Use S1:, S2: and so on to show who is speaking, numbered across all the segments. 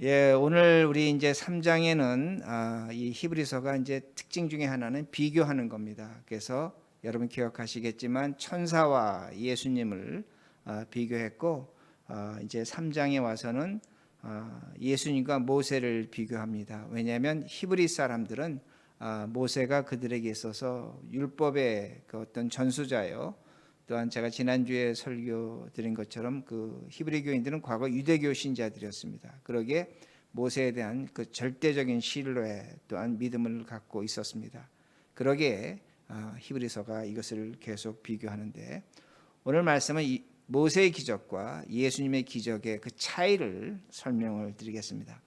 S1: 예, 오늘 우리 이제 3장에는 이 히브리서가 이제 특징 중에 하나는 비교하는 겁니다. 그래서 여러분 기억하시겠지만 천사와 예수님을 비교했고, 이제 3장에 와서는 예수님과 모세를 비교합니다. 왜냐하면 히브리 사람들은 모세가 그들에게 있어서 율법의 그 어떤 전수자요. 또한 제가 지난주에 설교 드린 것처럼 그 히브리 교인들은 과거 유대교 신자들이었습니다. 그러기에 모세에 대한 그 절대적인 신뢰 또한 믿음을 갖고 있었습니다. 그러기에 히브리서가 이것을 계속 비교하는데, 오늘 말씀은 모세의 기적과 예수님의 기적의 그 차이를 설명을 드리겠습니다.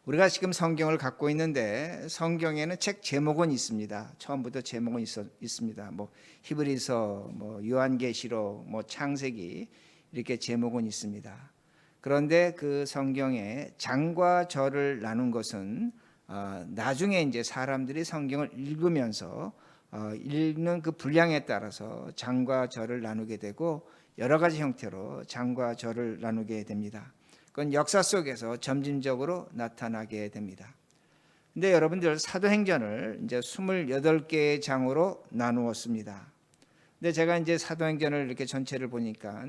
S1: 우리가 지금 성경을 갖고 있는데 성경에는 책 제목은 있습니다. 처음부터 제목은 있습니다. 뭐 히브리서, 뭐 요한계시록, 뭐 창세기 이렇게 제목은 있습니다. 그런데 그 성경에 장과 절을 나눈 것은 나중에 이제 사람들이 성경을 읽으면서 읽는 그 분량에 따라서 장과 절을 나누게 되고 여러 가지 형태로 장과 절을 나누게 됩니다. 그건 역사 속에서 점진적으로 나타나게 됩니다. 근데 여러분들 사도행전을 이제 28개의 장으로 나누었습니다. 근데 제가 이제 사도행전을 이렇게 전체를 보니까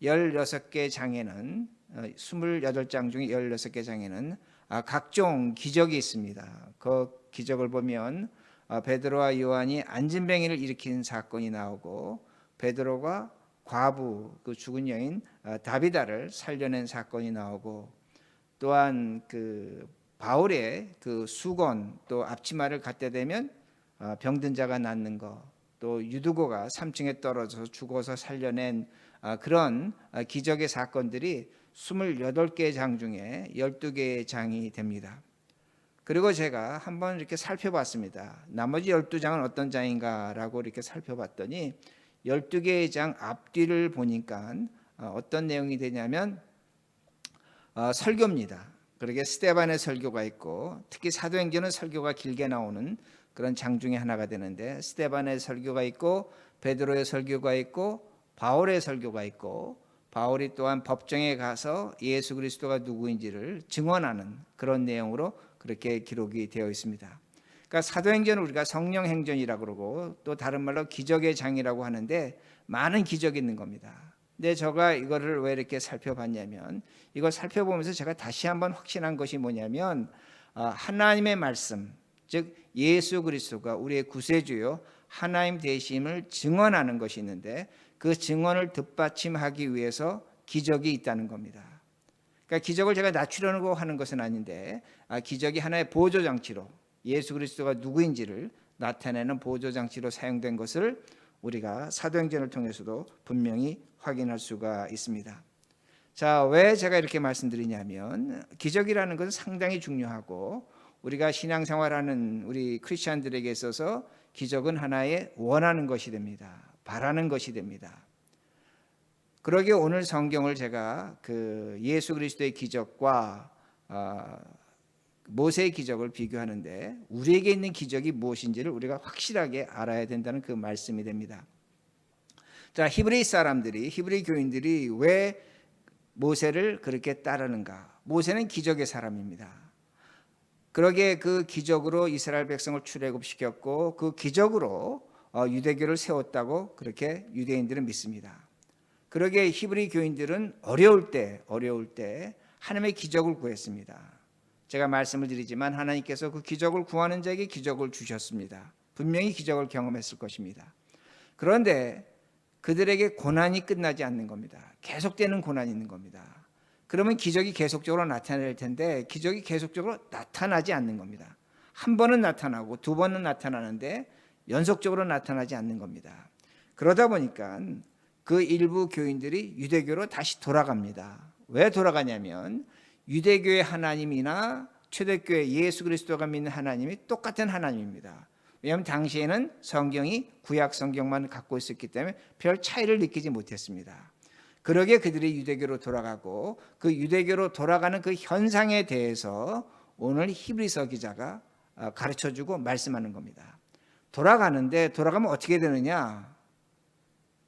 S1: 16개 장에는 28장 중에 16개 장에는 각종 기적이 있습니다. 그 기적을 보면 베드로와 요한이 안진뱅이를 일으킨 사건이 나오고, 베드로가 과부 그 죽은 여인 다비다를 살려낸 사건이 나오고, 또한 그 바울의 그 수건 또 앞치마를 갖다 대면 병든 자가 낫는 거, 또 유두고가 3층에 떨어져서 죽어서 살려낸 그런 기적의 사건들이 28개의 장 중에 12개의 장이 됩니다. 그리고 제가 한번 이렇게 살펴봤습니다. 나머지 12장은 어떤 장인가라고 이렇게 살펴봤더니 12개의 장 앞뒤를 보니까 어떤 내용이 되냐면 설교입니다. 그러게 스데반의 설교가 있고, 특히 사도행전은 설교가 길게 나오는 그런 장 중에 하나가 되는데, 스데반의 설교가 있고 베드로의 설교가 있고 바울의 설교가 있고, 바울이 또한 법정에 가서 예수 그리스도가 누구인지를 증언하는 그런 내용으로 그렇게 기록이 되어 있습니다. 그러니까 사도행전을 우리가 성령행전이라고 그러고, 또 다른 말로 기적의 장이라고 하는데 많은 기적이 있는 겁니다. 근데 제가 이거를 왜 이렇게 살펴봤냐면, 이걸 살펴보면서 제가 다시 한번 확신한 것이 뭐냐면, 하나님의 말씀, 즉 예수 그리스도가 우리의 구세주요 하나님 되심을 증언하는 것이 있는데, 그 증언을 뒷받침하기 위해서 기적이 있다는 겁니다. 그러니까 기적을 제가 낮추려고 하는 것은 아닌데, 기적이 하나의 보조장치로 예수 그리스도가 누구인지를 나타내는 보조장치로 사용된 것을 우리가 사도행전을 통해서도 분명히 확인할 수가 있습니다. 자, 왜 제가 이렇게 말씀드리냐면, 기적이라는 것은 상당히 중요하고, 우리가 신앙생활하는 우리 크리스천들에게 있어서 기적은 하나의 원하는 것이 됩니다. 바라는 것이 됩니다. 그러기에 오늘 성경을 제가 그 예수 그리스도의 기적과 모세의 기적을 비교하는데, 우리에게 있는 기적이 무엇인지를 우리가 확실하게 알아야 된다는 그 말씀이 됩니다. 자, 히브리 교인들이 왜 모세를 그렇게 따르는가? 모세는 기적의 사람입니다. 그러기에 그 기적으로 이스라엘 백성을 출애굽시켰고, 그 기적으로 유대교를 세웠다고 그렇게 유대인들은 믿습니다. 그러기에 히브리 교인들은 어려울 때 하나님의 기적을 구했습니다. 제가 말씀을 드리지만 하나님께서 그 기적을 구하는 자에게 기적을 주셨습니다. 분명히 기적을 경험했을 것입니다. 그런데 그들에게 고난이 끝나지 않는 겁니다. 계속되는 고난이 있는 겁니다. 그러면 기적이 계속적으로 나타날 텐데, 기적이 계속적으로 나타나지 않는 겁니다. 한 번은 나타나고 두 번은 나타나는데 연속적으로 나타나지 않는 겁니다. 그러다 보니까 그 일부 교인들이 유대교로 다시 돌아갑니다. 왜 돌아가냐면, 유대교의 하나님이나 초대교회 예수 그리스도가 믿는 하나님이 똑같은 하나님입니다. 왜냐하면 당시에는 성경이 구약 성경만 갖고 있었기 때문에 별 차이를 느끼지 못했습니다. 그러기에 그들이 유대교로 돌아가고, 그 유대교로 돌아가는 그 현상에 대해서 오늘 히브리서 기자가 가르쳐주고 말씀하는 겁니다. 돌아가면 어떻게 되느냐?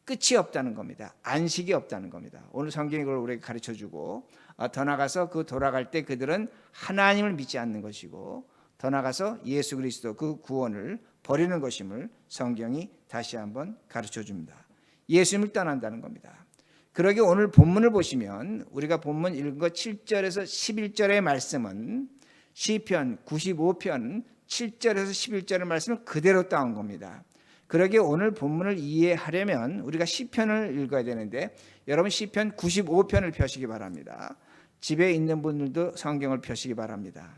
S1: 끝이 없다는 겁니다. 안식이 없다는 겁니다. 오늘 성경이 그걸 우리에게 가르쳐주고, 더 나가서 그 돌아갈 때 그들은 하나님을 믿지 않는 것이고 더 나가서 예수 그리스도 그 구원을 버리는 것임을 성경이 다시 한번 가르쳐 줍니다. 예수님을 떠난다는 겁니다. 그러기 오늘 본문을 보시면 우리가 본문 읽은 것 7절에서 11절의 말씀은 시편 95편 7절에서 11절의 말씀을 그대로 따온 겁니다. 그러기에 오늘 본문을 이해하려면 우리가 시편을 읽어야 되는데 여러분 시편 95편을 펴시기 바랍니다. 집에 있는 분들도 성경을 펴시기 바랍니다.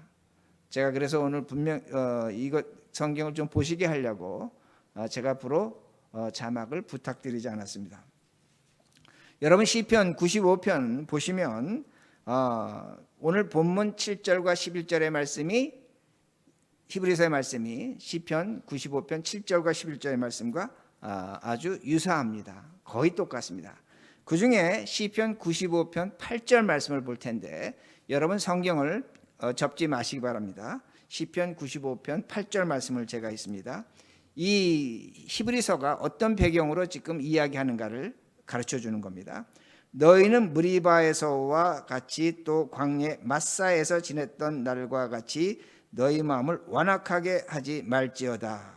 S1: 제가 그래서 오늘 분명 이거 성경을 좀 보시게 하려고 제가 앞으로 자막을 부탁드리지 않았습니다. 여러분 시편 95편 보시면 오늘 본문 7절과 11절의 말씀이 히브리서의 말씀이 시편 95편 7절과 11절의 말씀과 아주 유사합니다. 거의 똑같습니다. 그 중에 시편 95편 8절 말씀을 볼 텐데 여러분 성경을 접지 마시기 바랍니다. 시편 95편 8절 말씀을 제가 있습니다. 이 히브리서가 어떤 배경으로 지금 이야기하는가를 가르쳐 주는 겁니다. 너희는 무리바에서와 같이 또 광야 마사에서 지냈던 날과 같이 너희 마음을 완악하게 하지 말지어다.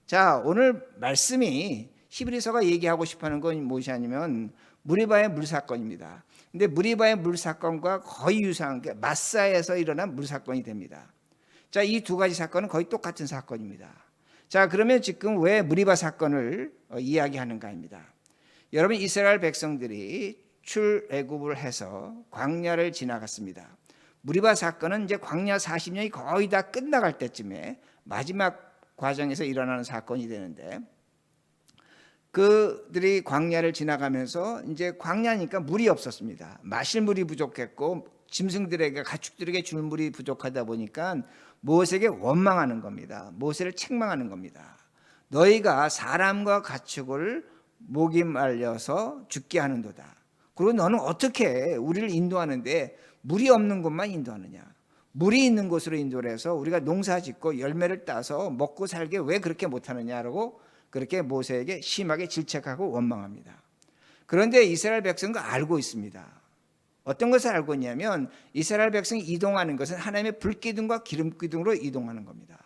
S1: 자, 오늘 말씀이 히브리서가 얘기하고 싶어하는 건 무엇이 아니면 무리바의 물사건입니다. 근데 무리바의 물사건과 거의 유사한 게 마사에서 일어난 물사건이 됩니다. 자, 이 두 가지 사건은 거의 똑같은 사건입니다. 자, 그러면 지금 왜 무리바 사건을 이야기하는가입니다. 여러분 이스라엘 백성들이 출애굽을 해서 광야를 지나갔습니다. 무리바 사건은 이제 광야 40년이 거의 다 끝나갈 때쯤에 마지막 과정에서 일어나는 사건이 되는데 그들이 광야를 지나가면서 이제 광야니까 물이 없었습니다. 마실 물이 부족했고 짐승들에게 가축들에게 줄 물이 부족하다 보니까 모세에게 원망하는 겁니다. 모세를 책망하는 겁니다. 너희가 사람과 가축을 목이 말려서 죽게 하는도다. 그리고 너는 어떻게 우리를 인도하는데 물이 없는 곳만 인도하느냐. 물이 있는 곳으로 인도를 해서 우리가 농사 짓고 열매를 따서 먹고 살게 왜 그렇게 못하느냐라고 그렇게 모세에게 심하게 질책하고 원망합니다. 그런데 이스라엘 백성은 알고 있습니다. 어떤 것을 알고 있냐면 이스라엘 백성이 이동하는 것은 하나님의 불기둥과 기름기둥으로 이동하는 겁니다.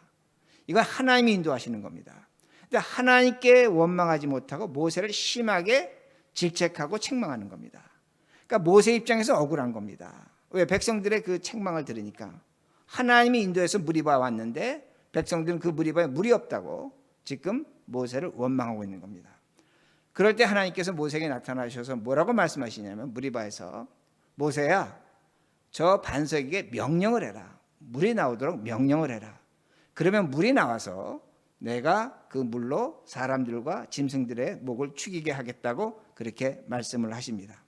S1: 이건 하나님이 인도하시는 겁니다. 근데 하나님께 원망하지 못하고 모세를 심하게 질책하고 책망하는 겁니다. 그러니까 모세 입장에서 억울한 겁니다. 왜? 백성들의 그 책망을 들으니까 하나님이 인도해서 무리바에 왔는데 백성들은 그 무리바에 물이 없다고 지금 모세를 원망하고 있는 겁니다. 그럴 때 하나님께서 모세에게 나타나셔서 뭐라고 말씀하시냐면 무리바에서 모세야 저 반석에게 명령을 해라. 물이 나오도록 명령을 해라. 그러면 물이 나와서 내가 그 물로 사람들과 짐승들의 목을 축이게 하겠다고 그렇게 말씀을 하십니다.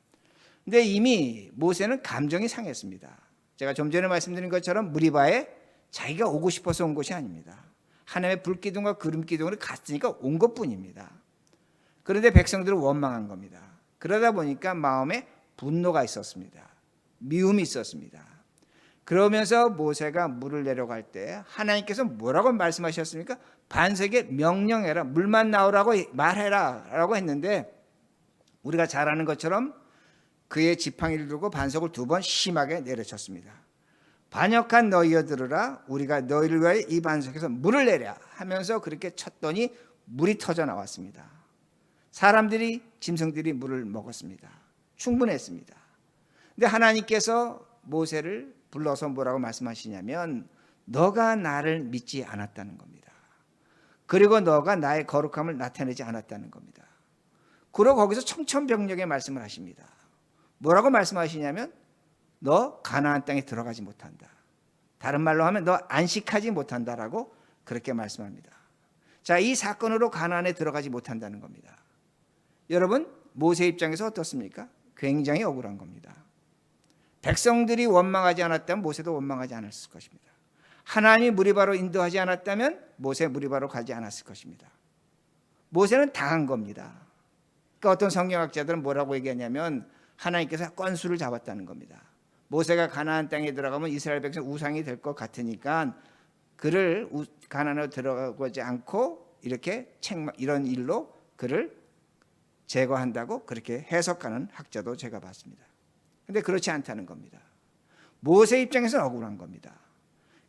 S1: 근데 이미 모세는 감정이 상했습니다. 제가 좀 전에 말씀드린 것처럼 무리바에 자기가 오고 싶어서 온 것이 아닙니다. 하나님의 불기둥과 구름기둥으로 갔으니까 온 것뿐입니다. 그런데 백성들은 원망한 겁니다. 그러다 보니까 마음에 분노가 있었습니다. 미움이 있었습니다. 그러면서 모세가 물을 내려갈 때 하나님께서 뭐라고 말씀하셨습니까? 반석에 명령해라. 물만 나오라고 말해라 라고 했는데 우리가 잘 아는 것처럼 그의 지팡이를 들고 반석을 2번 심하게 내려쳤습니다. 반역한 너희여 들으라. 우리가 너희를 위하여 이 반석에서 물을 내랴 하면서 그렇게 쳤더니 물이 터져 나왔습니다. 사람들이 짐승들이 물을 먹었습니다. 충분했습니다. 근데 하나님께서 모세를 불러서 뭐라고 말씀하시냐면 너가 나를 믿지 않았다는 겁니다. 그리고 너가 나의 거룩함을 나타내지 않았다는 겁니다. 그리고 거기서 청천벽력의 말씀을 하십니다. 뭐라고 말씀하시냐면 너 가나안 땅에 들어가지 못한다. 다른 말로 하면 너 안식하지 못한다라고 그렇게 말씀합니다. 자, 이 사건으로 가나안에 들어가지 못한다는 겁니다. 여러분 모세 입장에서 어떻습니까? 굉장히 억울한 겁니다. 백성들이 원망하지 않았다면 모세도 원망하지 않았을 것입니다. 하나님이 무리바로 인도하지 않았다면 모세 무리바로 가지 않았을 것입니다. 모세는 당한 겁니다. 그러니까 어떤 성경학자들은 뭐라고 얘기하냐면 하나님께서 건수를 잡았다는 겁니다. 모세가 가나안 땅에 들어가면 이스라엘 백성 우상이 될 것 같으니까 그를 가나안으로 들어가지 않고 이렇게 이런 일로 그를 제거한다고 그렇게 해석하는 학자도 제가 봤습니다. 그런데 그렇지 않다는 겁니다. 모세 입장에서는 억울한 겁니다.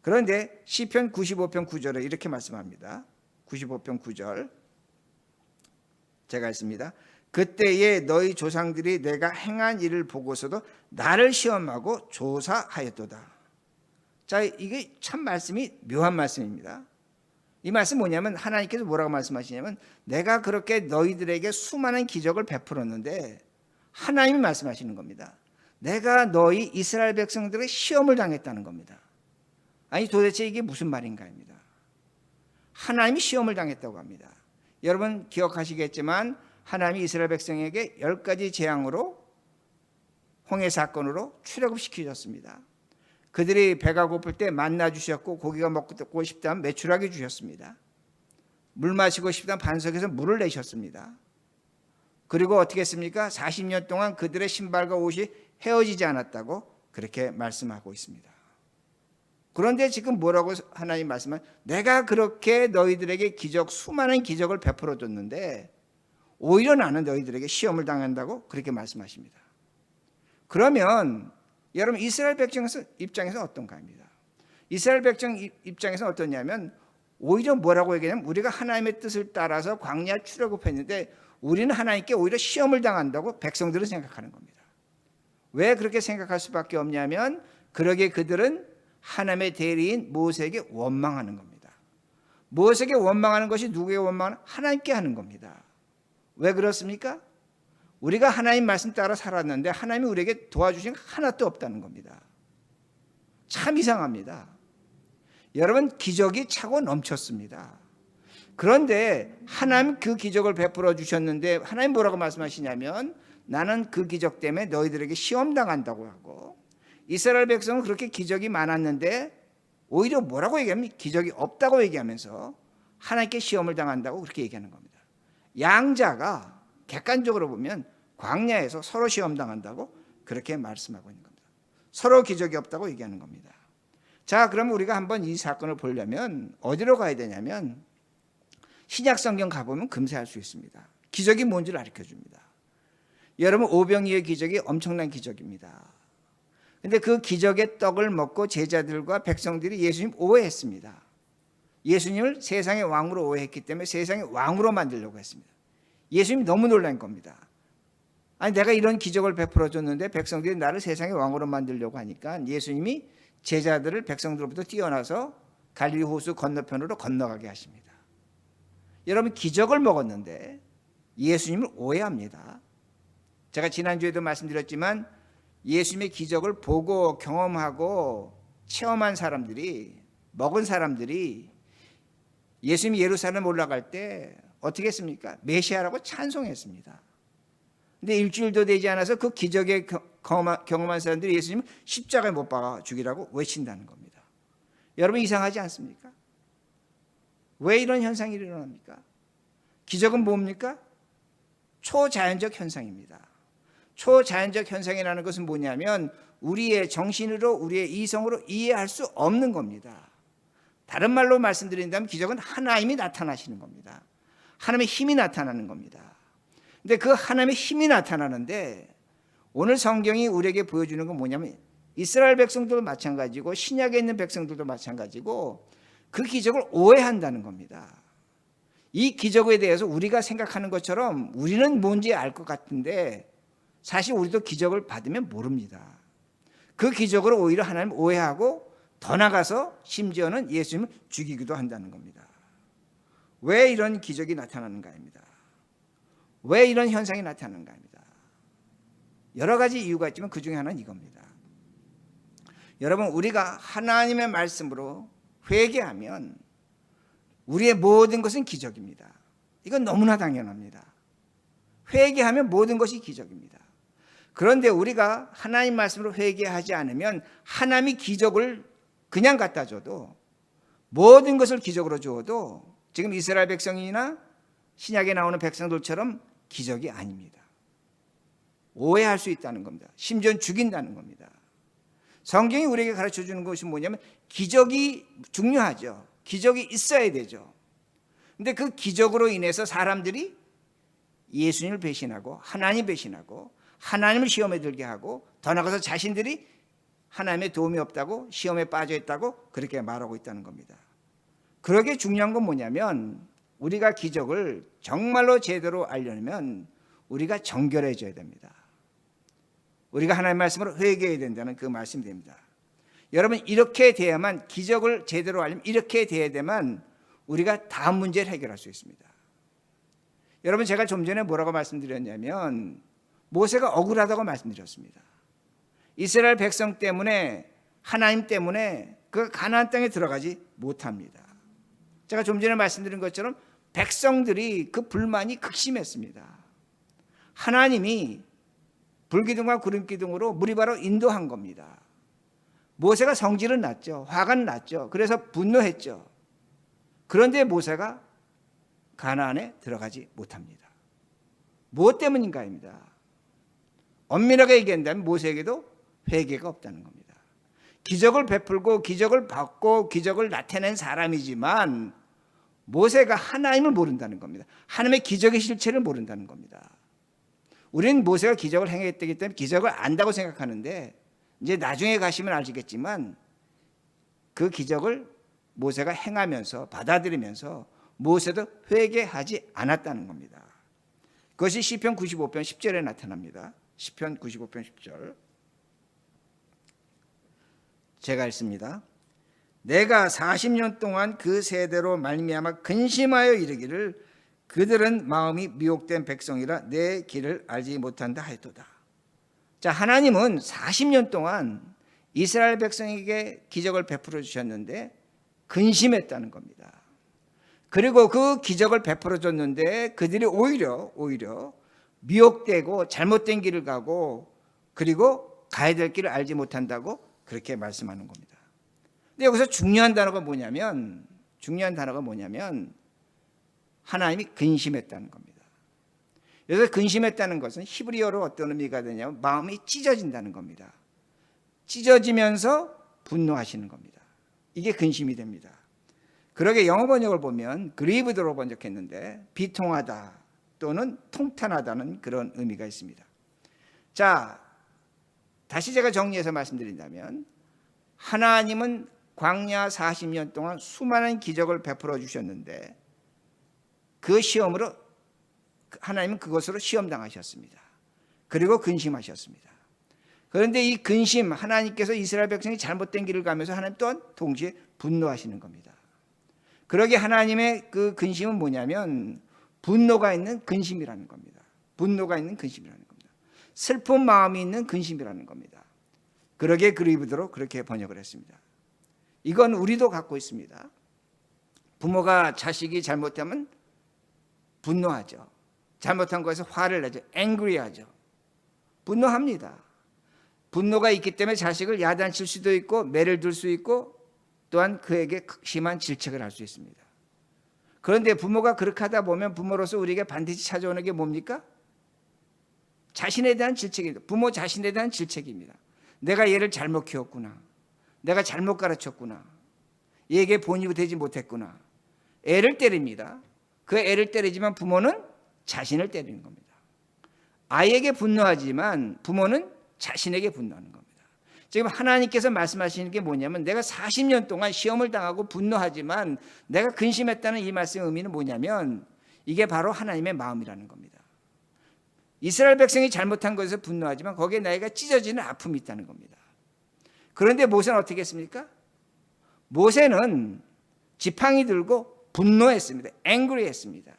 S1: 그런데 시편 95편 9절에 이렇게 말씀합니다. 95편 9절 제가 읽습니다. 그때에 너희 조상들이 내가 행한 일을 보고서도 나를 시험하고 조사하였도다. 자, 이게 참 말씀이 묘한 말씀입니다. 이 말씀 뭐냐면 하나님께서 뭐라고 말씀하시냐면 내가 그렇게 너희들에게 수많은 기적을 베풀었는데 하나님이 말씀하시는 겁니다. 내가 너희 이스라엘 백성들의 시험을 당했다는 겁니다. 아니 도대체 이게 무슨 말인가입니다. 하나님이 시험을 당했다고 합니다. 여러분 기억하시겠지만 하나님이 이스라엘 백성에게 10가지 재앙으로 홍해 사건으로 출애굽시키셨습니다. 그들이 배가 고플 때 만나 주셨고 고기가 먹고 싶다면 메추라기 주셨습니다. 물 마시고 싶다면 반석에서 물을 내셨습니다. 그리고 어떻게 했습니까? 40년 동안 그들의 신발과 옷이 헤어지지 않았다고 그렇게 말씀하고 있습니다. 그런데 지금 뭐라고 하나님 말씀은 내가 그렇게 너희들에게 수많은 기적을 베풀어 줬는데 오히려 나는 너희들에게 시험을 당한다고 그렇게 말씀하십니다. 그러면 여러분 이스라엘 백성 입장에서 어떤가 합니다. 이스라엘 백성 입장에서 어떠냐면 오히려 뭐라고 얘기하냐면 우리가 하나님의 뜻을 따라서 광야 출애굽했는데 우리는 하나님께 오히려 시험을 당한다고 백성들은 생각하는 겁니다. 왜 그렇게 생각할 수밖에 없냐면 그러기에 그들은 하나님의 대리인 모세에게 원망하는 겁니다. 모세에게 원망하는 것이 누구에게 원망하는? 하나님께 하는 겁니다. 왜 그렇습니까? 우리가 하나님 말씀 따라 살았는데 하나님이 우리에게 도와주신 게 하나도 없다는 겁니다. 참 이상합니다. 여러분 기적이 차고 넘쳤습니다. 그런데 하나님 그 기적을 베풀어 주셨는데 하나님 뭐라고 말씀하시냐면 나는 그 기적 때문에 너희들에게 시험 당한다고 하고 이스라엘 백성은 그렇게 기적이 많았는데 오히려 뭐라고 얘기하면 기적이 없다고 얘기하면서 하나님께 시험을 당한다고 그렇게 얘기하는 겁니다. 양자가 객관적으로 보면 광야에서 서로 시험 당한다고 그렇게 말씀하고 있는 겁니다. 서로 기적이 없다고 얘기하는 겁니다. 자, 그럼 우리가 한번 이 사건을 보려면 어디로 가야 되냐면 신약 성경 가보면 금세 알 수 있습니다. 기적이 뭔지를 가르쳐 줍니다. 여러분 오병이의 기적이 엄청난 기적입니다. 근데 그 기적의 떡을 먹고 제자들과 백성들이 예수님 오해했습니다. 예수님을 세상의 왕으로 오해했기 때문에 세상의 왕으로 만들려고 했습니다. 예수님이 너무 놀란 겁니다. 아니 내가 이런 기적을 베풀어 줬는데 백성들이 나를 세상의 왕으로 만들려고 하니까 예수님이 제자들을 백성들로부터 띄어나서 갈릴리 호수 건너편으로 건너가게 하십니다. 여러분 기적을 먹었는데 예수님을 오해합니다. 제가 지난주에도 말씀드렸지만 예수님의 기적을 보고 경험하고 체험한 사람들이 먹은 사람들이 예수님이 예루살렘 올라갈 때 어떻게 했습니까? 메시아라고 찬송했습니다. 근데 일주일도 되지 않아서 그 기적에 경험한 사람들이 예수님 십자가에 못 박아 죽이라고 외친다는 겁니다. 여러분 이상하지 않습니까? 왜 이런 현상이 일어납니까? 기적은 뭡니까? 초자연적 현상입니다. 초자연적 현상이라는 것은 뭐냐면 우리의 정신으로 우리의 이성으로 이해할 수 없는 겁니다. 다른 말로 말씀드린다면 기적은 하나님이 나타나시는 겁니다. 하나님의 힘이 나타나는 겁니다. 근데 그 하나님의 힘이 나타나는데 오늘 성경이 우리에게 보여주는 건 뭐냐면 이스라엘 백성들도 마찬가지고 신약에 있는 백성들도 마찬가지고 그 기적을 오해한다는 겁니다. 이 기적에 대해서 우리가 생각하는 것처럼 우리는 뭔지 알 것 같은데 사실 우리도 기적을 받으면 모릅니다. 그 기적으로 오히려 하나님 오해하고 더 나가서 심지어는 예수님을 죽이기도 한다는 겁니다. 왜 이런 기적이 나타나는가입니다. 왜 이런 현상이 나타나는가입니다. 여러 가지 이유가 있지만 그 중에 하나는 이겁니다. 여러분 우리가 하나님의 말씀으로 회개하면 우리의 모든 것은 기적입니다. 이건 너무나 당연합니다. 회개하면 모든 것이 기적입니다. 그런데 우리가 하나님 말씀으로 회개하지 않으면 하나님이 기적을 그냥 갖다 줘도 모든 것을 기적으로 주어도 지금 이스라엘 백성이나 신약에 나오는 백성들처럼 기적이 아닙니다. 오해할 수 있다는 겁니다. 심지어 죽인다는 겁니다. 성경이 우리에게 가르쳐 주는 것이 뭐냐면 기적이 중요하죠. 기적이 있어야 되죠. 근데 그 기적으로 인해서 사람들이 예수님을 배신하고 하나님 배신하고 하나님을 시험에 들게 하고 더 나아가서 자신들이 하나님의 도움이 없다고, 시험에 빠져 있다고 그렇게 말하고 있다는 겁니다. 그러게 중요한 건 뭐냐면 우리가 기적을 정말로 제대로 알려면 우리가 정결해져야 됩니다. 우리가 하나님의 말씀으로 회개해야 된다는 그 말씀이 됩니다. 여러분, 이렇게 돼야만, 기적을 제대로 알려면 이렇게 돼야 되면 우리가 다음 문제를 해결할 수 있습니다. 여러분, 제가 좀 전에 뭐라고 말씀드렸냐면 모세가 억울하다고 말씀드렸습니다. 이스라엘 백성 때문에, 하나님 때문에 그 가나안 땅에 들어가지 못합니다. 제가 좀 전에 말씀드린 것처럼 백성들이 그 불만이 극심했습니다. 하나님이 불기둥과 구름기둥으로 무리바로 인도한 겁니다. 모세가 성질은 났죠. 화가 났죠. 그래서 분노했죠. 그런데 모세가 가나안에 들어가지 못합니다. 무엇 때문인가입니다. 엄밀하게 얘기한다면 모세에게도 회개가 없다는 겁니다. 기적을 베풀고 기적을 받고 기적을 나타낸 사람이지만 모세가 하나님을 모른다는 겁니다. 하나님의 기적의 실체를 모른다는 겁니다. 우리는 모세가 기적을 행했기 때문에 기적을 안다고 생각하는데 이제 나중에 가시면 아시겠지만 그 기적을 모세가 행하면서 받아들이면서 모세도 회개하지 않았다는 겁니다. 그것이 시편 95편 10절에 나타납니다. 시편 95편 10절 제가 읽습니다. 내가 40년 동안 그 세대로 말미암아 근심하여 이르기를 그들은 마음이 미혹된 백성이라 내 길을 알지 못한다 하였도다. 자, 하나님은 40년 동안 이스라엘 백성에게 기적을 베풀어 주셨는데 근심했다는 겁니다. 그리고 그 기적을 베풀어 줬는데 그들이 오히려 미혹되고 잘못된 길을 가고 그리고 가야 될 길을 알지 못한다고 그렇게 말씀하는 겁니다. 근데 여기서 중요한 단어가 뭐냐면 하나님이 근심했다는 겁니다. 여기서 근심했다는 것은 히브리어로 어떤 의미가 되냐면 마음이 찢어진다는 겁니다. 찢어지면서 분노하시는 겁니다. 이게 근심이 됩니다. 그러게 영어 번역을 보면 grieved로 번역했는데 비통하다 또는 통탄하다는 그런 의미가 있습니다. 자, 다시 제가 정리해서 말씀드린다면 하나님은 광야 40년 동안 수많은 기적을 베풀어 주셨는데 그 시험으로 하나님은 그것으로 시험당하셨습니다. 그리고 근심하셨습니다. 그런데 이 근심, 하나님께서 이스라엘 백성이 잘못된 길을 가면서 하나님 또한 동시에 분노하시는 겁니다. 그러게 하나님의 그 근심은 뭐냐면 분노가 있는 근심이라는 겁니다. 분노가 있는 근심이라는 겁니다. 슬픈 마음이 있는 근심이라는 겁니다. 그러게 그리브드로 그렇게 번역을 했습니다. 이건 우리도 갖고 있습니다. 부모가 자식이 잘못하면 분노하죠. 잘못한 것에서 화를 내죠. angry하죠. 분노합니다. 분노가 있기 때문에 자식을 야단칠 수도 있고 매를 들 수 있고 또한 그에게 심한 질책을 할 수 있습니다. 그런데 부모가 그렇게 하다 보면 부모로서 우리에게 반드시 찾아오는 게 뭡니까? 자신에 대한 질책입니다. 부모 자신에 대한 질책입니다. 내가 얘를 잘못 키웠구나. 내가 잘못 가르쳤구나. 얘에게 본이 되지 못했구나. 애를 때립니다. 그 애를 때리지만 부모는 자신을 때리는 겁니다. 아이에게 분노하지만 부모는 자신에게 분노하는 겁니다. 지금 하나님께서 말씀하시는 게 뭐냐면 내가 40년 동안 시험을 당하고 분노하지만 내가 근심했다는 이 말씀의 의미는 뭐냐면 이게 바로 하나님의 마음이라는 겁니다. 이스라엘 백성이 잘못한 것에서 분노하지만 거기에 나이가 찢어지는 아픔이 있다는 겁니다. 그런데 모세는 어떻게 했습니까? 모세는 지팡이 들고 분노했습니다. angry했습니다.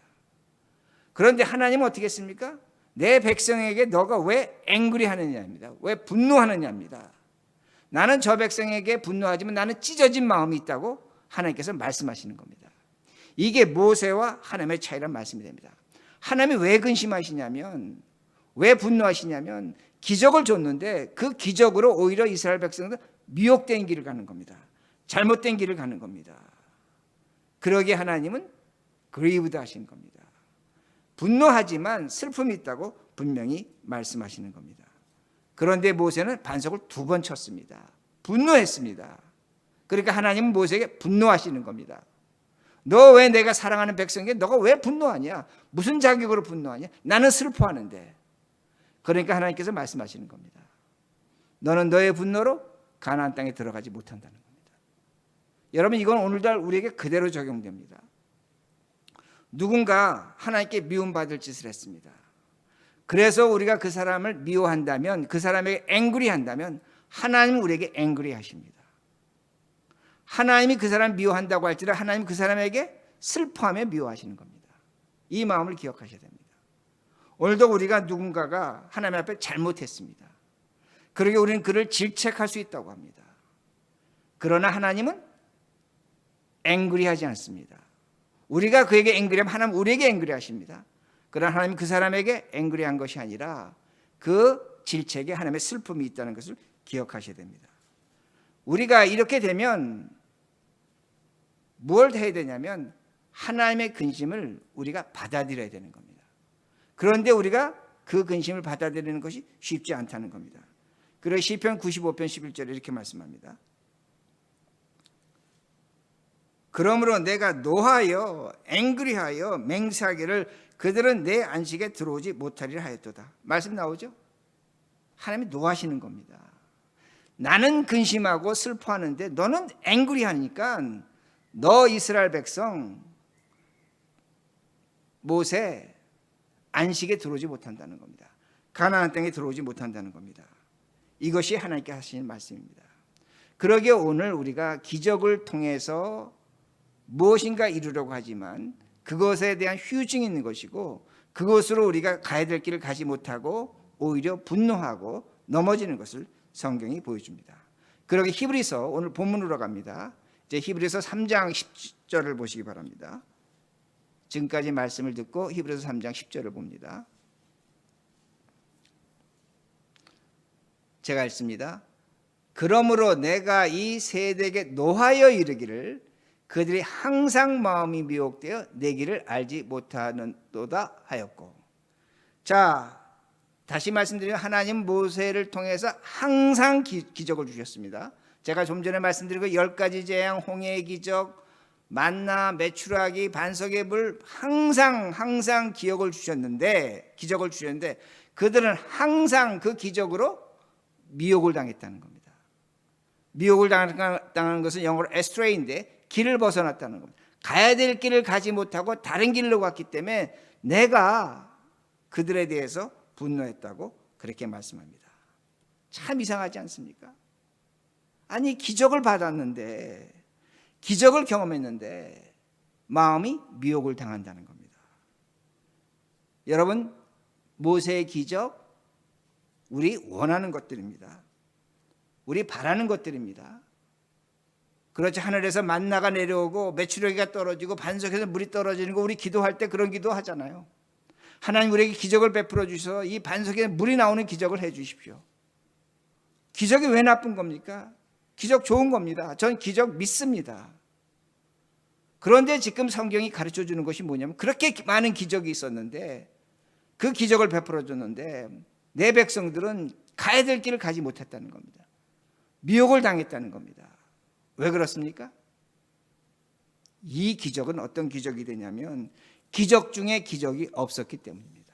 S1: 그런데 하나님은 어떻게 했습니까? 내 백성에게 너가 왜 angry하느냐입니다. 왜 분노하느냐입니다. 나는 저 백성에게 분노하지만 나는 찢어진 마음이 있다고 하나님께서 말씀하시는 겁니다. 이게 모세와 하나님의 차이란 말씀이 됩니다. 하나님이 왜 근심하시냐면 왜 분노하시냐면 기적을 줬는데 그 기적으로 오히려 이스라엘 백성들 미혹된 길을 가는 겁니다. 잘못된 길을 가는 겁니다. 그러기에 하나님은 grieved 하신 겁니다. 분노하지만 슬픔이 있다고 분명히 말씀하시는 겁니다. 그런데 모세는 반석을 2번 쳤습니다. 분노했습니다. 그러니까 하나님은 모세에게 분노하시는 겁니다. 너 왜 내가 사랑하는 백성에게 너가 왜 분노하냐? 무슨 자격으로 분노하냐? 나는 슬퍼하는데. 그러니까 하나님께서 말씀하시는 겁니다. 너는 너의 분노로 가나안 땅에 들어가지 못한다는 겁니다. 여러분, 이건 오늘날 우리에게 그대로 적용됩니다. 누군가 하나님께 미움받을 짓을 했습니다. 그래서 우리가 그 사람을 미워한다면, 그 사람에게 앵그리한다면 하나님은 우리에게 앵그리하십니다. 하나님이 그 사람 미워한다고 할지라도 하나님은 그 사람에게 슬퍼하며 미워하시는 겁니다. 이 마음을 기억하셔야 됩니다. 오늘도 우리가 누군가가 하나님 앞에 잘못했습니다. 그러게 우리는 그를 질책할 수 있다고 합니다. 그러나 하나님은 앵그리하지 않습니다. 우리가 그에게 앵그리하면 하나님 우리에게 앵그리하십니다. 그러나 하나님 그 사람에게 앵그리한 것이 아니라 그 질책에 하나님의 슬픔이 있다는 것을 기억하셔야 됩니다. 우리가 이렇게 되면 뭘 해야 되냐면 하나님의 근심을 우리가 받아들여야 되는 겁니다. 그런데 우리가 그 근심을 받아들이는 것이 쉽지 않다는 겁니다. 그래서 시편 95편 11절에 이렇게 말씀합니다. 그러므로 내가 노하여 앵그리하여 맹세하기를 그들은 내 안식에 들어오지 못하리라 하였도다. 말씀 나오죠? 하나님이 노하시는 겁니다. 나는 근심하고 슬퍼하는데 너는 앵그리하니까 너 이스라엘 백성 모세 안식에 들어오지 못한다는 겁니다. 가나안 땅에 들어오지 못한다는 겁니다. 이것이 하나님께 하시는 말씀입니다. 그러기에 오늘 우리가 기적을 통해서 무엇인가 이루려고 하지만 그것에 대한 휴증이 있는 것이고 그것으로 우리가 가야 될 길을 가지 못하고 오히려 분노하고 넘어지는 것을 성경이 보여줍니다. 그러기 히브리서 오늘 본문으로 갑니다. 이제 히브리서 3장 10절을 보시기 바랍니다. 지금까지 말씀을 듣고 히브리서 3장 10절을 봅니다. 제가 읽습니다. 그러므로 내가 이 세대에게 노하여 이르기를 그들이 항상 마음이 미혹되어 내 길을 알지 못하는도다 하였고. 자, 다시 말씀드리면 하나님 모세를 통해서 항상 기적을 주셨습니다. 제가 좀 전에 말씀드린 10가지 재앙, 홍해의 기적, 만나, 메추라기, 반석의 불 항상 기적을 주셨는데 그들은 항상 그 기적으로 미혹을 당했다는 겁니다. 미혹을 당하는 것은 영어로 에스트레이인데 길을 벗어났다는 겁니다. 가야 될 길을 가지 못하고 다른 길로 갔기 때문에 내가 그들에 대해서 분노했다고 그렇게 말씀합니다. 참 이상하지 않습니까? 아니, 기적을 받았는데, 기적을 경험했는데 마음이 미혹을 당한다는 겁니다. 여러분, 모세의 기적, 우리 원하는 것들입니다. 우리 바라는 것들입니다. 그렇지, 하늘에서 만나가 내려오고 메추라기가 떨어지고 반석에서 물이 떨어지는 거 우리 기도할 때 그런 기도 하잖아요. 하나님 우리에게 기적을 베풀어 주셔서 이 반석에 물이 나오는 기적을 해 주십시오. 기적이 왜 나쁜 겁니까? 기적 좋은 겁니다. 전 기적 믿습니다. 그런데 지금 성경이 가르쳐 주는 것이 뭐냐면 그렇게 많은 기적이 있었는데 그 기적을 베풀어 줬는데 내 백성들은 가야 될 길을 가지 못했다는 겁니다. 미혹을 당했다는 겁니다. 왜 그렇습니까? 이 기적은 어떤 기적이 되냐면 기적 중에 기적이 없었기 때문입니다.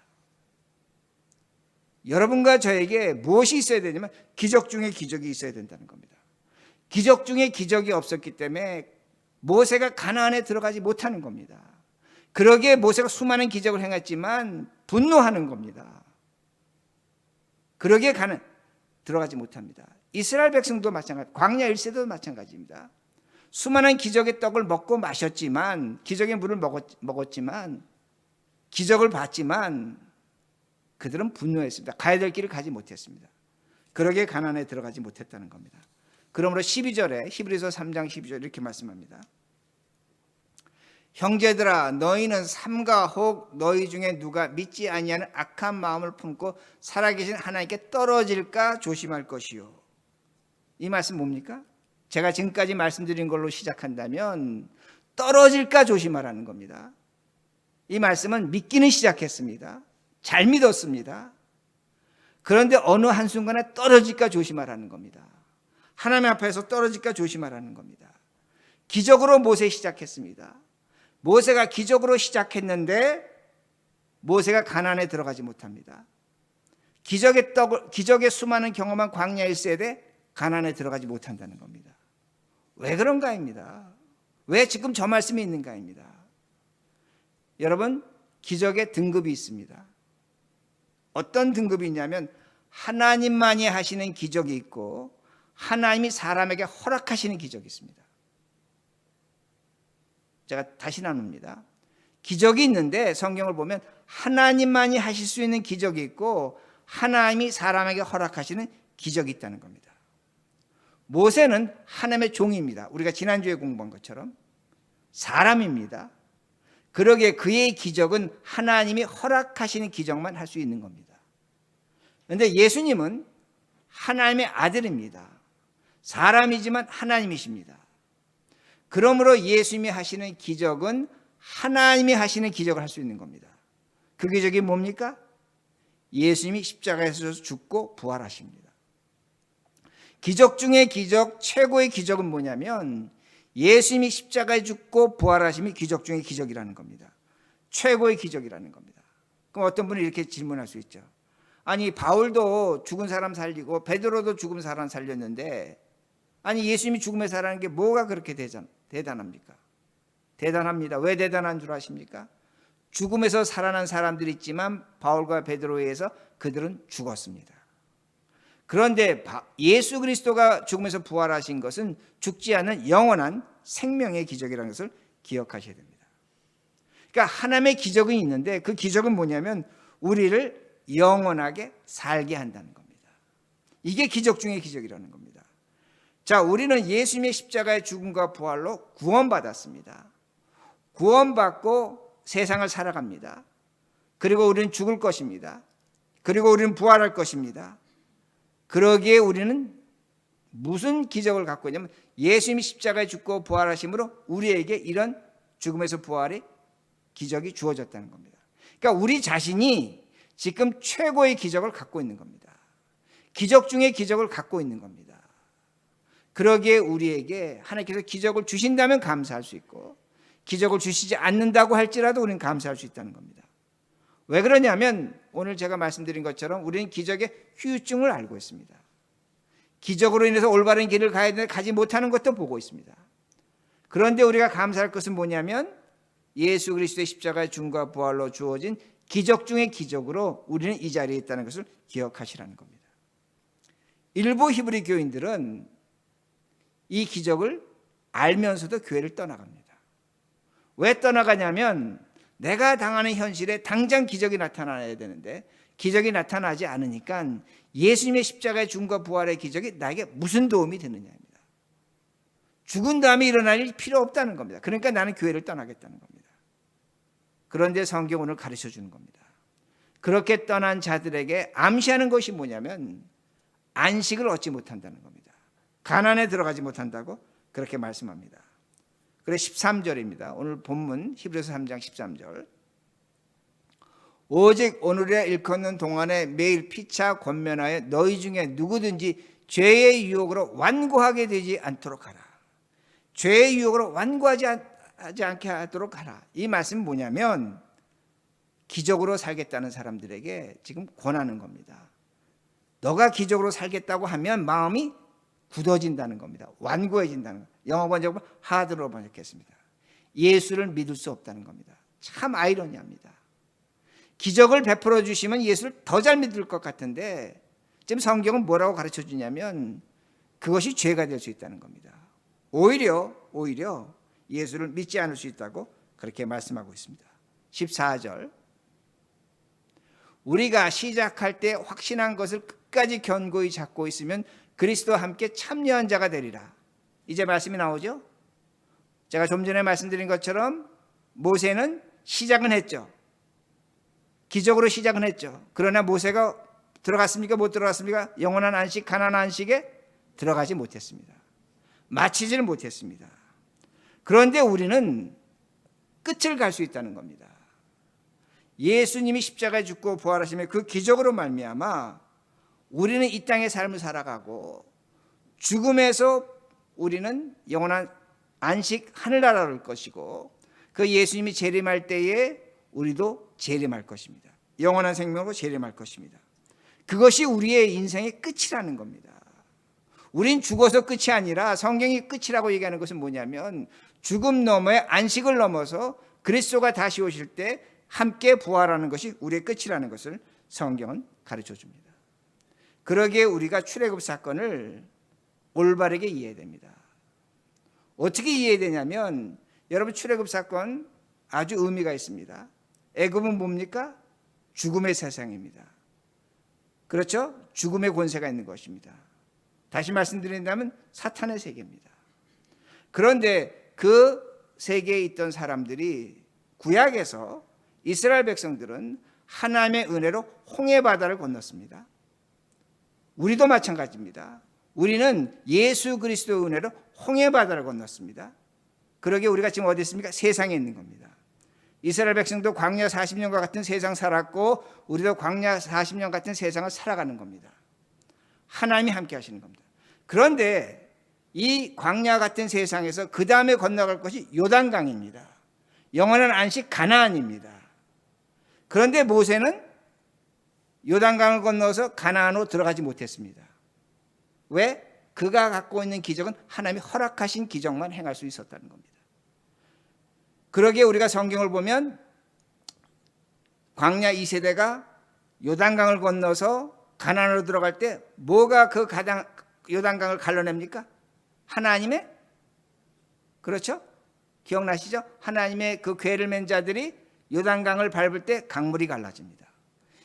S1: 여러분과 저에게 무엇이 있어야 되냐면 기적 중에 기적이 있어야 된다는 겁니다. 기적 중에 기적이 없었기 때문에 모세가 가나안에 들어가지 못하는 겁니다. 그러기에 모세가 수많은 기적을 행했지만 분노하는 겁니다. 그러기에 들어가지 못합니다. 이스라엘 백성도 마찬가지, 광야 1세도 마찬가지입니다. 수많은 기적의 떡을 먹고 마셨지만, 기적의 물을 먹었지만, 기적을 봤지만 그들은 분노했습니다. 가야 될 길을 가지 못했습니다. 그러기에 가나안에 들어가지 못했다는 겁니다. 그러므로 12절에 히브리서 3장 12절 이렇게 말씀합니다. 형제들아, 너희는 삼가 혹 너희 중에 누가 믿지 아니하는 악한 마음을 품고 살아계신 하나님께 떨어질까 조심할 것이요. 이 말씀 뭡니까? 제가 지금까지 말씀드린 걸로 시작한다면 떨어질까 조심하라는 겁니다. 이 말씀은 믿기는 시작했습니다. 잘 믿었습니다. 그런데 어느 한순간에 떨어질까 조심하라는 겁니다. 하나님 앞에서 떨어질까 조심하라는 겁니다. 기적으로 모세 시작했습니다. 모세가 기적으로 시작했는데 모세가 가나안에 들어가지 못합니다. 기적의 수많은 경험한 광야 1세대 가나안에 들어가지 못한다는 겁니다. 왜 그런가입니다. 왜 지금 저 말씀이 있는가입니다. 여러분, 기적의 등급이 있습니다. 어떤 등급이 있냐면 하나님만이 하시는 기적이 있고 하나님이 사람에게 허락하시는 기적이 있습니다. 제가 다시 나눕니다. 기적이 있는데 성경을 보면 하나님만이 하실 수 있는 기적이 있고 하나님이 사람에게 허락하시는 기적이 있다는 겁니다. 모세는 하나님의 종입니다. 우리가 지난주에 공부한 것처럼 사람입니다. 그러기에 그의 기적은 하나님이 허락하시는 기적만 할 수 있는 겁니다. 그런데 예수님은 하나님의 아들입니다. 사람이지만 하나님이십니다. 그러므로 예수님이 하시는 기적은 하나님이 하시는 기적을 할 수 있는 겁니다. 그 기적이 뭡니까? 예수님이 십자가에서 죽고 부활하십니다. 기적 중에 기적, 최고의 기적은 뭐냐면 예수님이 십자가에 죽고 부활하심이 기적 중에 기적이라는 겁니다. 최고의 기적이라는 겁니다. 그럼 어떤 분이 이렇게 질문할 수 있죠. 아니, 바울도 죽은 사람 살리고 베드로도 죽은 사람 살렸는데 아니, 예수님이 죽음에 살아나는 게 뭐가 그렇게 대단합니까? 대단합니다. 왜 대단한 줄 아십니까? 죽음에서 살아난 사람들이 있지만 바울과 베드로에 의해서 그들은 죽었습니다. 그런데 예수 그리스도가 죽음에서 부활하신 것은 죽지 않은 영원한 생명의 기적이라는 것을 기억하셔야 됩니다. 그러니까 하나님의 기적이 있는데 그 기적은 뭐냐면 우리를 영원하게 살게 한다는 겁니다. 이게 기적 중의 기적이라는 겁니다. 자, 우리는 예수님의 십자가의 죽음과 부활로 구원받았습니다. 구원받고 세상을 살아갑니다. 그리고 우리는 죽을 것입니다. 그리고 우리는 부활할 것입니다. 그러기에 우리는 무슨 기적을 갖고 있냐면 예수님이 십자가에 죽고 부활하심으로 우리에게 이런 죽음에서 부활의 기적이 주어졌다는 겁니다. 그러니까 우리 자신이 지금 최고의 기적을 갖고 있는 겁니다. 기적 중에 기적을 갖고 있는 겁니다. 그러기에 우리에게 하나님께서 기적을 주신다면 감사할 수 있고 기적을 주시지 않는다고 할지라도 우리는 감사할 수 있다는 겁니다. 왜 그러냐면 오늘 제가 말씀드린 것처럼 우리는 기적의 후유증을 알고 있습니다. 기적으로 인해서 올바른 길을 가야 되는데 가지 못하는 것도 보고 있습니다. 그런데 우리가 감사할 것은 뭐냐면 예수 그리스도의 십자가의 죽음과 부활로 주어진 기적 중의 기적으로 우리는 이 자리에 있다는 것을 기억하시라는 겁니다. 일부 히브리 교인들은 이 기적을 알면서도 교회를 떠나갑니다. 왜 떠나가냐면 내가 당하는 현실에 당장 기적이 나타나야 되는데 기적이 나타나지 않으니까 예수님의 십자가의 죽음과 부활의 기적이 나에게 무슨 도움이 되느냐입니다. 죽은 다음에 일어날 일 필요 없다는 겁니다. 그러니까 나는 교회를 떠나겠다는 겁니다. 그런데 성경은 오늘 가르쳐 주는 겁니다. 그렇게 떠난 자들에게 암시하는 것이 뭐냐면 안식을 얻지 못한다는 겁니다. 가나안에 들어가지 못한다고 그렇게 말씀합니다. 그래서 13절입니다. 오늘 본문 히브리서 3장 13절. 오직 오늘에 일컫는 동안에 매일 피차 권면하여 너희 중에 누구든지 죄의 유혹으로 완고하게 되지 않도록 하라. 죄의 유혹으로 완고하지 않게 하도록 하라. 이 말씀은 뭐냐면 기적으로 살겠다는 사람들에게 지금 권하는 겁니다. 너가 기적으로 살겠다고 하면 마음이 굳어진다는 겁니다. 완고해진다는 겁니다. 영어 번역은 하드로 번역했습니다. 예수를 믿을 수 없다는 겁니다. 참 아이러니합니다. 기적을 베풀어 주시면 예수를 더 잘 믿을 것 같은데 지금 성경은 뭐라고 가르쳐 주냐면 그것이 죄가 될 수 있다는 겁니다. 오히려 예수를 믿지 않을 수 있다고 그렇게 말씀하고 있습니다. 14절. 우리가 시작할 때 확신한 것을 끝까지 견고히 잡고 있으면 그리스도와 함께 참여한 자가 되리라. 이제 말씀이 나오죠? 제가 좀 전에 말씀드린 것처럼 모세는 시작은 했죠. 기적으로 시작은 했죠. 그러나 모세가 들어갔습니까? 못 들어갔습니까? 영원한 안식, 가나안 안식에 들어가지 못했습니다. 마치지는 못했습니다. 그런데 우리는 끝을 갈 수 있다는 겁니다. 예수님이 십자가에 죽고 부활하시면 그 기적으로 말미암아 우리는 이 땅의 삶을 살아가고 죽음에서 우리는 영원한 안식 하늘나라를 올 것이고 그 예수님이 재림할 때에 우리도 재림할 것입니다. 영원한 생명으로 재림할 것입니다. 그것이 우리의 인생의 끝이라는 겁니다. 우린 죽어서 끝이 아니라 성경이 끝이라고 얘기하는 것은 뭐냐면 죽음 너머에 안식을 넘어서 그리스도가 다시 오실 때 함께 부활하는 것이 우리의 끝이라는 것을 성경은 가르쳐 줍니다. 그러기에 우리가 출애굽 사건을 올바르게 이해해야 됩니다. 어떻게 이해해야 되냐면 여러분 출애굽 사건 아주 의미가 있습니다. 애굽은 뭡니까? 죽음의 세상입니다. 그렇죠? 죽음의 권세가 있는 것입니다. 다시 말씀드린다면 사탄의 세계입니다. 그런데 그 세계에 있던 사람들이 구약에서 이스라엘 백성들은 하나님의 은혜로 홍해 바다를 건넜습니다. 우리도 마찬가지입니다. 우리는 예수 그리스도의 은혜로 홍해 바다를 건넜습니다. 그러기에 우리가 지금 어디 있습니까? 세상에 있는 겁니다. 이스라엘 백성도 광야 40년과 같은 세상 살았고 우리도 광야 40년 같은 세상을 살아가는 겁니다. 하나님이 함께 하시는 겁니다. 그런데 이 광야 같은 세상에서 그 다음에 건너갈 것이 요단강입니다. 영원한 안식 가나안입니다. 그런데 모세는 요단강을 건너서 가나안으로 들어가지 못했습니다. 왜? 그가 갖고 있는 기적은 하나님이 허락하신 기적만 행할 수 있었다는 겁니다. 그러기에 우리가 성경을 보면 광야 2세대가 요단강을 건너서 가나안으로 들어갈 때 뭐가 그 요단강을 갈라냅니까? 하나님의, 그렇죠? 기억나시죠? 하나님의 그 궤를 맨 자들이 요단강을 밟을 때 강물이 갈라집니다.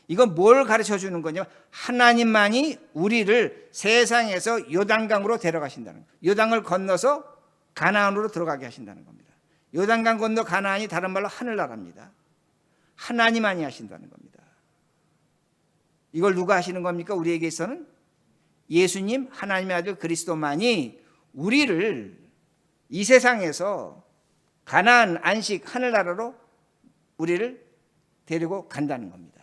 S1: 이건 뭘 가르쳐 주는 거냐면 하나님만이 우리를 세상에서 요단강으로 데려가신다는 거예요. 요단을 건너서 가나안으로 들어가게 하신다는 겁니다. 요단강 건너 가나안이 다른 말로 하늘나라입니다. 하나님만이 하신다는 겁니다. 이걸 누가 하시는 겁니까? 우리에게서는 예수님 하나님의 아들 그리스도만이 우리를 이 세상에서 가나안 안식 하늘나라로 우리를 데리고 간다는 겁니다.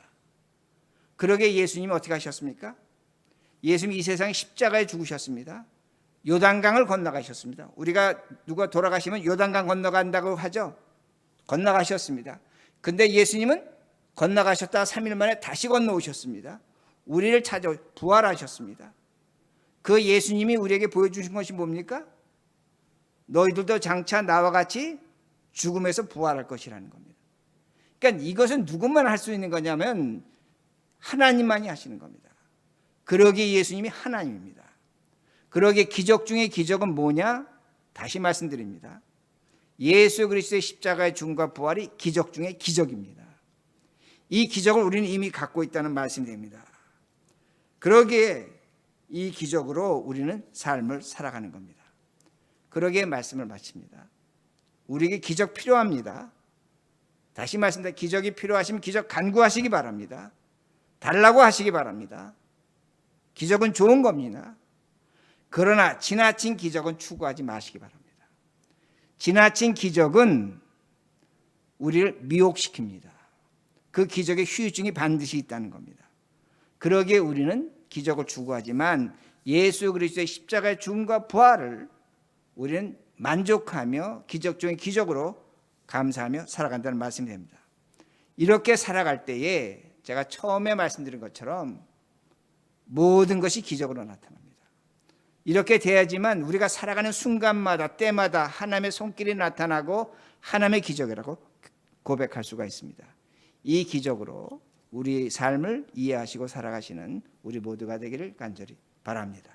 S1: 그러게 예수님이 어떻게 하셨습니까? 예수님이 이 세상에 십자가에 죽으셨습니다. 요단강을 건너가셨습니다. 우리가 누가 돌아가시면 요단강 건너간다고 하죠. 건너가셨습니다. 근데 예수님은 건너가셨다가 3일 만에 다시 건너오셨습니다. 우리를 찾아 부활하셨습니다. 그 예수님이 우리에게 보여주신 것이 뭡니까? 너희들도 장차 나와 같이 죽음에서 부활할 것이라는 겁니다. 그러니까 이것은 누구만 할 수 있는 거냐면 하나님만이 하시는 겁니다. 그러기에 예수님이 하나님입니다. 그러기에 기적 중에 기적은 뭐냐? 다시 말씀드립니다. 예수 그리스도의 십자가의 죽음과 부활이 기적 중에 기적입니다. 이 기적을 우리는 이미 갖고 있다는 말씀이 됩니다. 그러기에 이 기적으로 우리는 삶을 살아가는 겁니다. 그러기에 말씀을 마칩니다. 우리에게 기적 필요합니다. 다시 말씀드립니다. 기적이 필요하시면 기적 간구하시기 바랍니다. 달라고 하시기 바랍니다. 기적은 좋은 겁니다. 그러나 지나친 기적은 추구하지 마시기 바랍니다. 지나친 기적은 우리를 미혹시킵니다. 그 기적의 후유증이 반드시 있다는 겁니다. 그러기에 우리는 기적을 추구하지만 예수 그리스도의 십자가의 죽음과 부활을 우리는 만족하며 기적 중에 기적으로 감사하며 살아간다는 말씀이 됩니다. 이렇게 살아갈 때에 제가 처음에 말씀드린 것처럼 모든 것이 기적으로 나타납니다. 이렇게 돼야지만 우리가 살아가는 순간마다 때마다 하나님의 손길이 나타나고 하나님의 기적이라고 고백할 수가 있습니다. 이 기적으로 우리 삶을 이해하시고 살아가시는 우리 모두가 되기를 간절히 바랍니다.